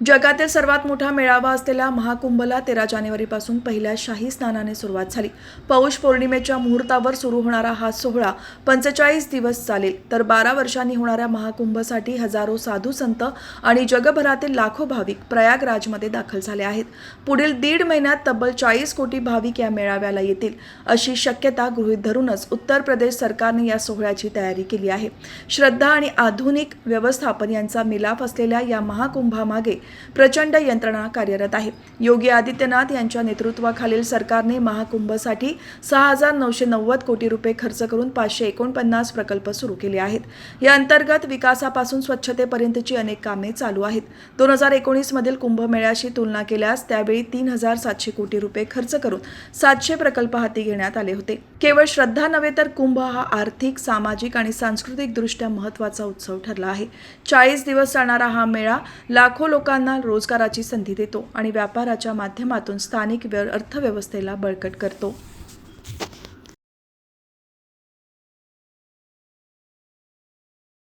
जगातील सर्वात मोठा मेळावा असलेल्या महाकुंभला 13 जानेवारीपासून पहिल्या शाही स्नानाने सुरुवात झाली। पौष पौर्णिमेच्या मुहूर्तावर सुरू होणारा हा सोहळा 45 दिवस चालेल। तर 12 वर्षांनी होणाऱ्या महाकुंभसाठी हजारो साधू संत आणि जगभरातील लाखो भाविक प्रयागराजमध्ये दाखल झाले आहेत। पुढील 1.5 महिन्यात तब्बल 40 कोटी भाविक या मेळाव्याला येतील अशी शक्यता गृहीत धरूनच उत्तर प्रदेश सरकारने या सोहळ्याची तयारी केली आहे। श्रद्धा आणि आधुनिक व्यवस्थापन यांचा मिलाफ असलेल्या या महाकुंभामागे प्रचंड यंत्रणा कार्यरत आहे। योगी आदित्यनाथ यांच्या नेतृत्वाखालील सरकारने महाकुंभसाठी 6,990 कोटी रुपये खर्च करून 549 प्रकल्प सुरू केले आहेत। या अंतर्गत विकासापासून स्वच्छतेपर्यंतची अनेक कामे चालू आहेत। 2019 मधील कुंभमेळ्याशी तुलना केल्यास त्यावेळी 3,700 कोटी रुपये खर्च करून 700 प्रकल्प हाती घेण्यात आले होते। केवळ श्रद्धा नव्हे तर कुंभ हा आर्थिक, सामाजिक आणि सांस्कृतिक दृष्ट्या महत्त्वाचा उत्सव ठरला आहे। 40 दिवस चालणारा हा मेळा लाखो लोकांना रोजगाराची संधी देतो आणि व्यापाराच्या माध्यमातून स्थानिक अर्थव्यवस्थेला बळकट करतो।